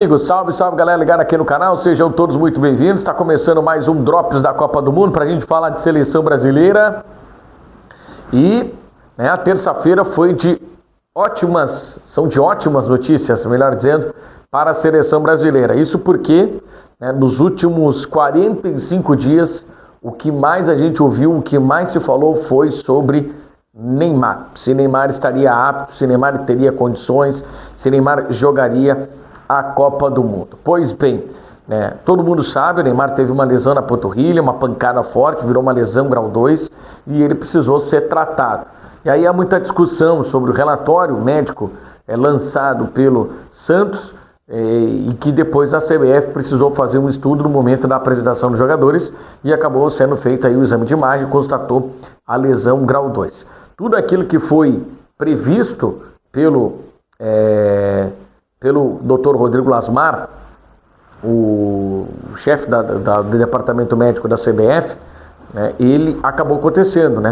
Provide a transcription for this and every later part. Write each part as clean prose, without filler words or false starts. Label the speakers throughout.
Speaker 1: Amigos, salve, salve galera ligada aqui no canal, sejam todos muito bem-vindos. Está começando mais um Drops da Copa do Mundo para a gente falar de seleção brasileira. E a terça-feira foi de ótimas notícias, melhor dizendo, para a seleção brasileira. Isso porque nos últimos 45 dias o que mais a gente ouviu, o que mais se falou foi sobre Neymar. Se Neymar estaria apto, se Neymar teria condições, se Neymar jogaria a Copa do Mundo. Pois bem, todo mundo sabe, o Neymar teve uma lesão na panturrilha, uma pancada forte, virou uma lesão grau 2 e ele precisou ser tratado. E aí há muita discussão sobre o relatório médico lançado pelo Santos e que depois a CBF precisou fazer um estudo no momento da apresentação dos jogadores e acabou sendo feito aí o exame de imagem e constatou a lesão grau 2. Tudo aquilo que foi previsto pelo Dr. Rodrigo Lasmar, o chefe do departamento médico da CBF, ele acabou acontecendo,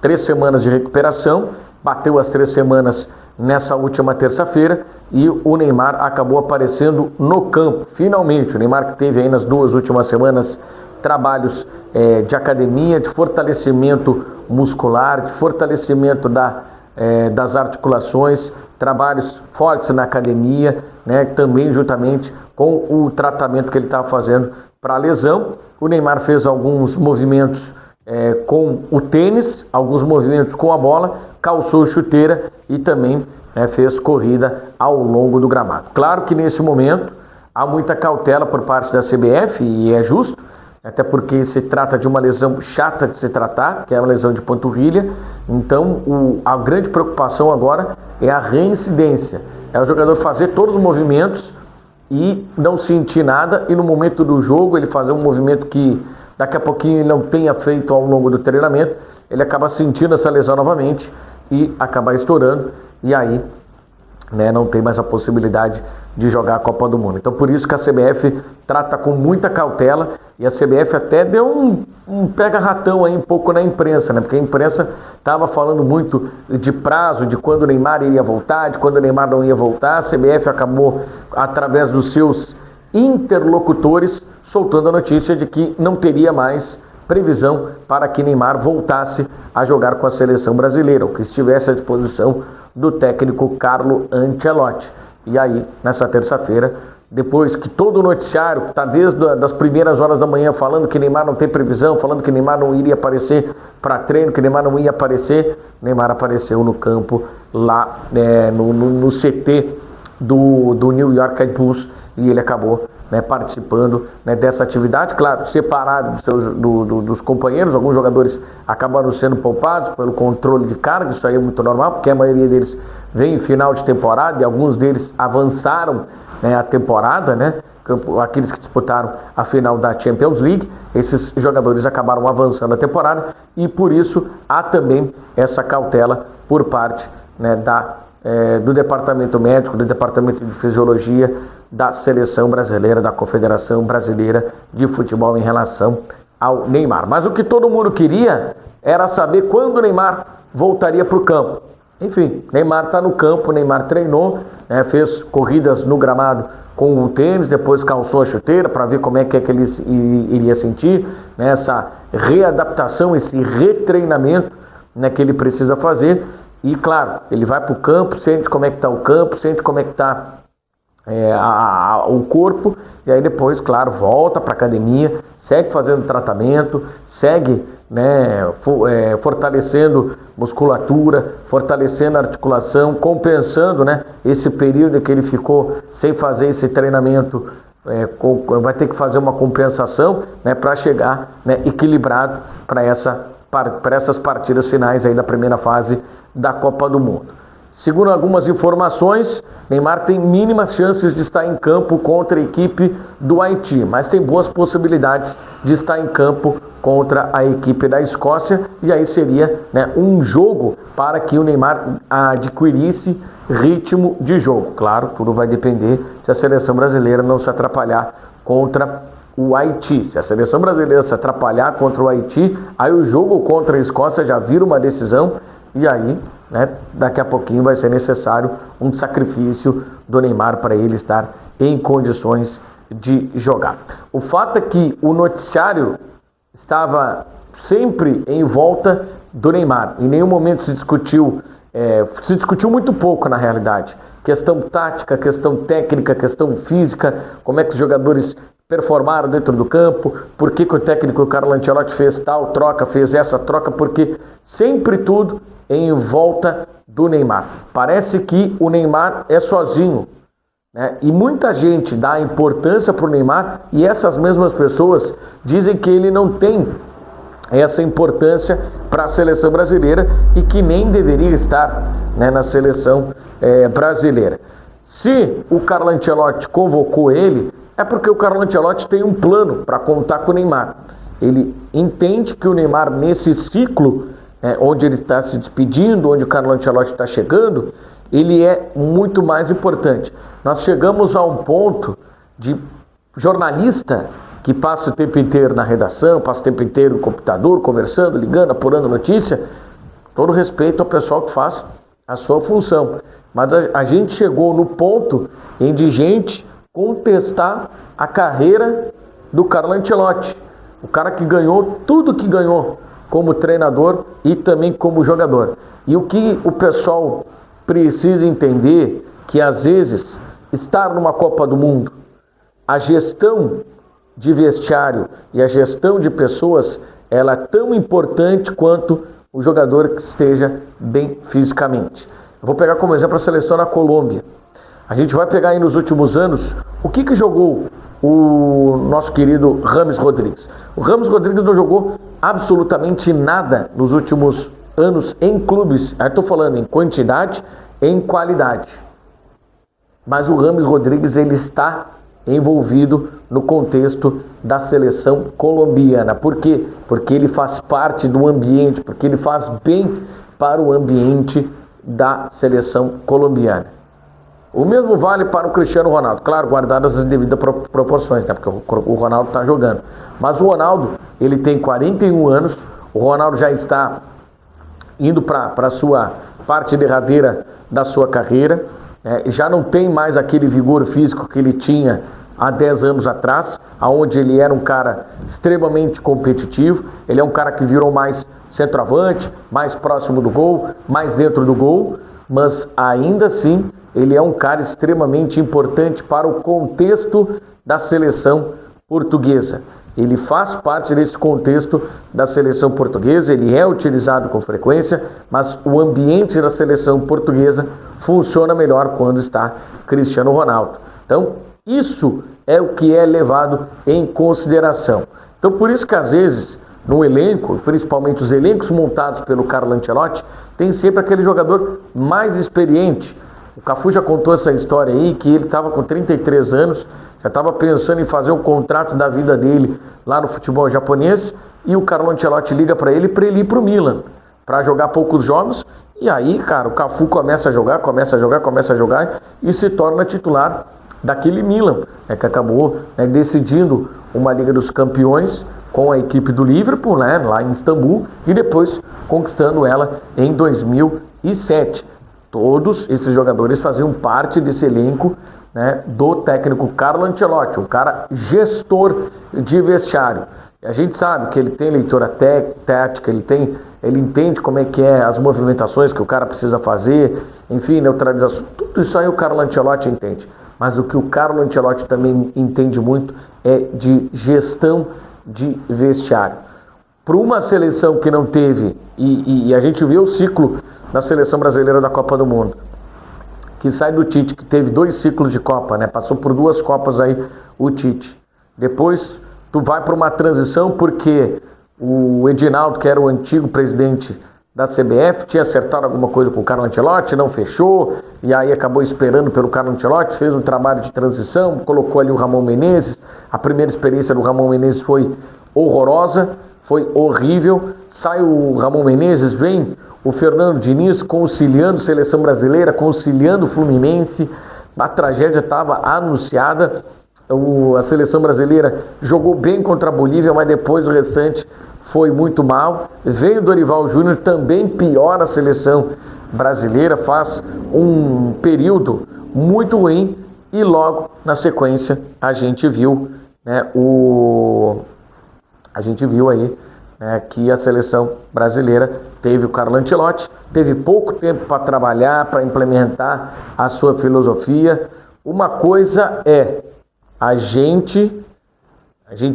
Speaker 1: 3 semanas de recuperação, bateu as 3 semanas nessa última terça-feira e o Neymar acabou aparecendo no campo, finalmente. O Neymar que teve aí nas 2 últimas semanas trabalhos de academia, de fortalecimento muscular, de fortalecimento das articulações, trabalhos fortes na academia, também juntamente com o tratamento que ele estava fazendo para a lesão. O Neymar fez alguns movimentos com o tênis, alguns movimentos com a bola, calçou chuteira e também fez corrida ao longo do gramado. Claro que nesse momento há muita cautela por parte da CBF e é justo, até porque se trata de uma lesão chata de se tratar, que é uma lesão de panturrilha. Então a grande preocupação agora é a reincidência, é o jogador fazer todos os movimentos e não sentir nada, e no momento do jogo ele fazer um movimento que daqui a pouquinho ele não tenha feito ao longo do treinamento, ele acaba sentindo essa lesão novamente e acaba estourando, e aí não tem mais a possibilidade de jogar a Copa do Mundo. Então por isso que a CBF trata com muita cautela, e a CBF até deu um pega-ratão aí um pouco na imprensa, porque a imprensa estava falando muito de prazo, de quando o Neymar iria voltar, de quando o Neymar não ia voltar. A CBF acabou, através dos seus interlocutores, soltando a notícia de que não teria mais previsão para que Neymar voltasse a jogar com a seleção brasileira, ou que estivesse à disposição do técnico Carlo Ancelotti. E aí, nessa terça-feira, depois que todo o noticiário está desde as primeiras horas da manhã falando que Neymar não tem previsão, falando que Neymar não iria aparecer para treino, que Neymar não ia aparecer, Neymar apareceu no campo lá no CT do New York Red Bulls, e ele acabou participando dessa atividade, claro, separado dos companheiros. Alguns jogadores acabaram sendo poupados pelo controle de carga, isso aí é muito normal, porque a maioria deles vem em final de temporada e alguns deles avançaram a temporada, aqueles que disputaram a final da Champions League. Esses jogadores acabaram avançando a temporada e por isso há também essa cautela por parte do departamento médico, do departamento de fisiologia da seleção brasileira, da Confederação Brasileira de Futebol em relação ao Neymar. Mas o que todo mundo queria era saber quando o Neymar voltaria para o campo. Enfim, Neymar está no campo, Neymar treinou, fez corridas no gramado com o tênis, depois calçou a chuteira para ver como é que ele iria sentir, essa readaptação, esse retreinamento que ele precisa fazer. E claro, ele vai para o campo, sente como é que está o campo, sente como é que está o corpo, e aí depois, claro, volta para a academia, segue fazendo tratamento, segue fortalecendo musculatura, fortalecendo a articulação, compensando esse período que ele ficou sem fazer esse treinamento. Vai ter que fazer uma compensação para chegar equilibrado para essas partidas finais aí da primeira fase da Copa do Mundo. Segundo algumas informações, Neymar tem mínimas chances de estar em campo contra a equipe do Haiti, mas tem boas possibilidades de estar em campo contra a equipe da Escócia, e aí seria um jogo para que o Neymar adquirisse ritmo de jogo. Claro, tudo vai depender se a seleção brasileira não se atrapalhar contra o Haiti. Se a seleção brasileira se atrapalhar contra o Haiti, aí o jogo contra a Escócia já vira uma decisão, e aí né? Daqui a pouquinho vai ser necessário um sacrifício do Neymar para ele estar em condições de jogar. O fato é que o noticiário estava sempre em volta do Neymar. Em nenhum momento se discutiu muito pouco na realidade. Questão tática, questão técnica, questão física, como é que os jogadores performaram dentro do campo, por que o técnico Carlo Ancelotti fez tal troca, fez essa troca, porque sempre tudo em volta do Neymar. Parece que o Neymar é sozinho, né? E muita gente dá importância para o Neymar e essas mesmas pessoas dizem que ele não tem essa importância para a seleção brasileira e que nem deveria estar, né, na seleção brasileira. Se o Carlo Ancelotti convocou ele, é porque o Carlo Ancelotti tem um plano para contar com o Neymar. Ele entende que o Neymar, nesse ciclo, onde ele está se despedindo, onde o Carlo Ancelotti está chegando, ele é muito mais importante. Nós chegamos a um ponto de jornalista que passa o tempo inteiro na redação, passa o tempo inteiro no computador, conversando, ligando, apurando notícia. Todo respeito ao pessoal que faz a sua função. Mas a gente chegou no ponto em de gente contestar a carreira do Carlo Ancelotti. O cara que ganhou tudo que ganhou como treinador e também como jogador. E o que o pessoal precisa entender que às vezes estar numa Copa do Mundo, a gestão de vestiário e a gestão de pessoas, ela é tão importante quanto o jogador que esteja bem fisicamente. Eu vou pegar como exemplo a seleção da Colômbia. A gente vai pegar aí nos últimos anos o que jogou o nosso querido James Rodrigues. O James Rodrigues não jogou absolutamente nada nos últimos anos em clubes. Aí estou falando em quantidade, em qualidade. Mas o James Rodrigues, ele está envolvido no contexto da seleção colombiana. Por quê? Porque ele faz parte do ambiente, porque ele faz bem para o ambiente da seleção colombiana. O mesmo vale para o Cristiano Ronaldo, claro, guardadas as devidas proporções, né? Porque o Ronaldo está jogando. Mas o Ronaldo, ele tem 41 anos, o Ronaldo já está indo para a sua parte derradeira da sua carreira, já não tem mais aquele vigor físico que ele tinha há 10 anos atrás, onde ele era um cara extremamente competitivo. Ele é um cara que virou mais centroavante, mais próximo do gol, mais dentro do gol, mas ainda assim ele é um cara extremamente importante para o contexto da seleção portuguesa. Ele faz parte desse contexto da seleção portuguesa, ele é utilizado com frequência, mas o ambiente da seleção portuguesa funciona melhor quando está Cristiano Ronaldo. Então, isso é o que é levado em consideração. Então, por isso que às vezes, no elenco, principalmente os elencos montados pelo Carlo Ancelotti, tem sempre aquele jogador mais experiente. O Cafu já contou essa história aí, que ele estava com 33 anos, já estava pensando em fazer o contrato da vida dele lá no futebol japonês, e o Carlo Ancelotti liga para ele ir para o Milan, para jogar poucos jogos, e aí, cara, o Cafu começa a jogar, e se torna titular daquele Milan, que acabou decidindo uma Liga dos Campeões com a equipe do Liverpool, lá em Istambul, e depois conquistando ela em 2007. Todos esses jogadores faziam parte desse elenco, do técnico Carlo Ancelotti, um cara gestor de vestiário. E a gente sabe que ele tem leitura tática, ele entende como é que as movimentações que o cara precisa fazer, enfim, neutralização, tudo isso aí o Carlo Ancelotti entende. Mas o que o Carlo Ancelotti também entende muito é de gestão de vestiário. Para uma seleção que não teve, e a gente vê o ciclo da seleção brasileira da Copa do Mundo, que sai do Tite, que teve 2 ciclos de Copa, passou por 2 Copas aí o Tite. Depois tu vai para uma transição porque o Edinaldo, que era o antigo presidente da CBF, tinha acertado alguma coisa com o Carlo Ancelotti, não fechou, e aí acabou esperando pelo Carlo Ancelotti, fez um trabalho de transição, colocou ali o Ramon Menezes. A primeira experiência do Ramon Menezes foi horrorosa, foi horrível. Sai o Ramon Menezes, vem o Fernando Diniz conciliando seleção brasileira, conciliando o Fluminense. A tragédia estava anunciada. A seleção brasileira jogou bem contra a Bolívia, mas depois o restante foi muito mal. Veio o Dorival Júnior, também piora a seleção brasileira faz um período muito ruim e logo na sequência a gente viu, né, que a seleção brasileira teve o Carlo Ancelotti, teve pouco tempo para trabalhar, para implementar a sua filosofia. Uma coisa é a gente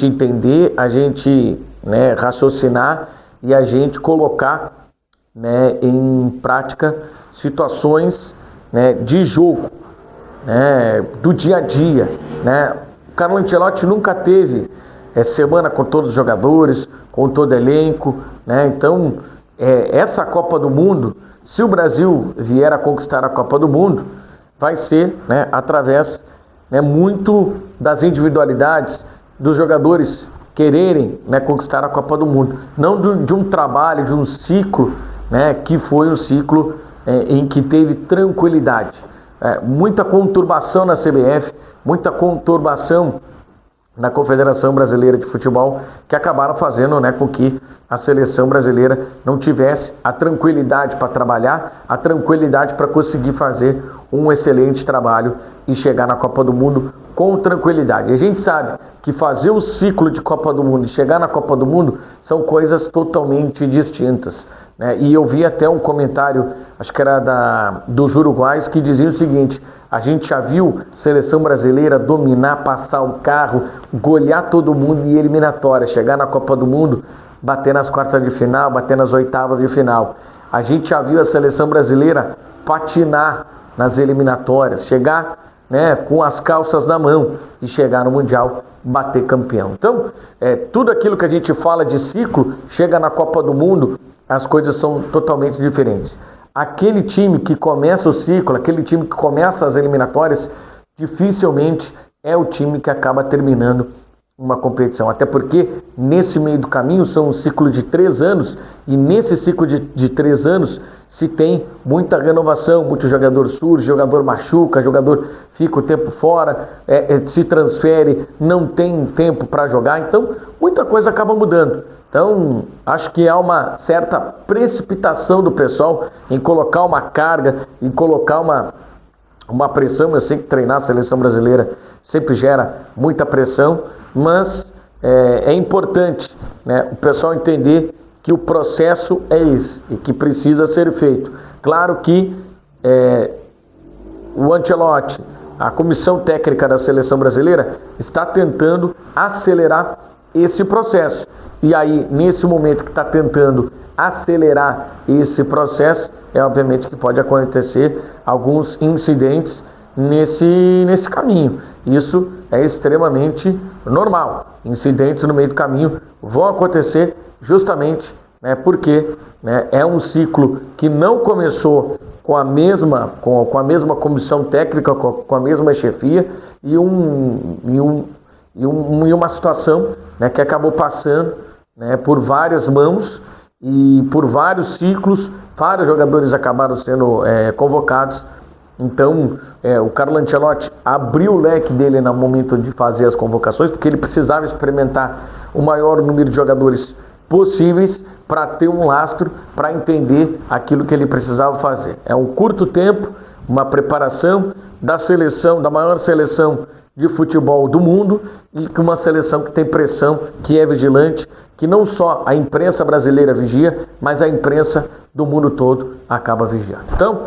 Speaker 1: entender, a gente, né, raciocinar e a gente colocar, né, em prática situações, né, de jogo, né, do dia a dia, né? O Carlo Ancelotti nunca teve semana com todos os jogadores, com todo o elenco, né? Então, essa Copa do Mundo, se o Brasil vier a conquistar a Copa do Mundo, vai ser, né, através, né, muito das individualidades dos jogadores quererem, né, conquistar a Copa do Mundo, não de um trabalho, de um ciclo, né, que foi um ciclo em que teve tranquilidade. Muita conturbação na CBF, muita conturbação na Confederação Brasileira de Futebol, que acabaram fazendo, né, com que a seleção brasileira não tivesse a tranquilidade para trabalhar, a tranquilidade para conseguir fazer um excelente trabalho e chegar na Copa do Mundo com tranquilidade. A gente sabe que fazer o ciclo de Copa do Mundo e chegar na Copa do Mundo são coisas totalmente distintas, né? E eu vi até um comentário, acho que era dos uruguaios, que dizia o seguinte: a gente já viu a seleção brasileira dominar, passar o carro, golear todo mundo em eliminatória, chegar na Copa do Mundo, bater nas quartas de final, bater nas oitavas de final. A gente já viu a seleção brasileira patinar nas eliminatórias, chegar, né, com as calças na mão e chegar no Mundial, bater campeão. Então, tudo aquilo que a gente fala de ciclo, chega na Copa do Mundo, as coisas são totalmente diferentes. Aquele time que começa o ciclo, aquele time que começa as eliminatórias, dificilmente é o time que acaba terminando uma competição. Até porque nesse meio do caminho são um ciclo de 3 anos e nesse ciclo de 3 anos se tem muita renovação, muito jogador surge, jogador machuca, jogador fica o tempo fora, se transfere, não tem tempo para jogar, então muita coisa acaba mudando. Então, acho que há uma certa precipitação do pessoal em colocar uma carga, em colocar uma pressão. Eu sei que treinar a seleção brasileira sempre gera muita pressão, mas é importante, né, o pessoal entender que o processo é esse e que precisa ser feito. Claro que o Ancelotti, a comissão técnica da seleção brasileira, está tentando acelerar esse processo. E aí, nesse momento que está tentando acelerar esse processo, obviamente que pode acontecer alguns incidentes nesse caminho. Isso é extremamente normal. Incidentes no meio do caminho vão acontecer justamente, né, porque, né, é um ciclo que não começou com a mesma comissão técnica, com a mesma chefia e uma situação, né, que acabou passando, né, por várias mãos e por vários ciclos. Vários jogadores acabaram sendo convocados. Então, o Carlo Ancelotti abriu o leque dele no momento de fazer as convocações, porque ele precisava experimentar o maior número de jogadores possíveis para ter um lastro, para entender aquilo que ele precisava fazer. É um curto tempo, uma preparação da seleção, da maior seleção de futebol do mundo, e com uma seleção que tem pressão, que é vigilante, que não só a imprensa brasileira vigia, mas a imprensa do mundo todo acaba vigiando. Então,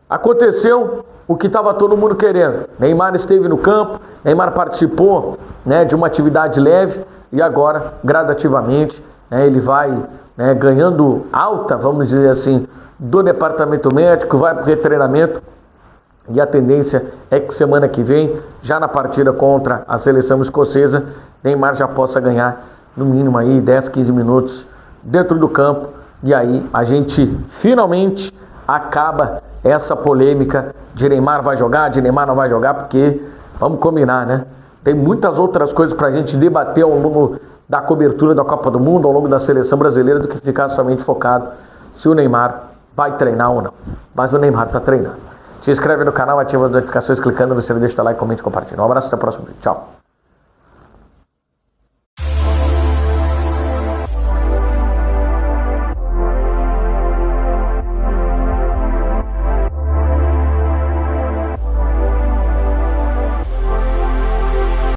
Speaker 1: aconteceu o que estava todo mundo querendo. Neymar esteve no campo, Neymar participou, né, de uma atividade leve, e agora, gradativamente, ele vai, né, ganhando alta, vamos dizer assim, do departamento médico, vai para o retreinamento. E a tendência é que semana que vem, já na partida contra a seleção escocesa, Neymar já possa ganhar no mínimo aí 10, 15 minutos dentro do campo. E aí a gente finalmente acaba essa polêmica de Neymar vai jogar, de Neymar não vai jogar, porque vamos combinar, né? Tem muitas outras coisas para a gente debater ao longo da cobertura da Copa do Mundo, ao longo da seleção brasileira, do que ficar somente focado se o Neymar vai treinar ou não. Mas o Neymar está treinando. Se inscreve no canal, ativa as notificações clicando no sininho, deixa o like, comente e compartilha. Um abraço, até o próximo vídeo. Tchau.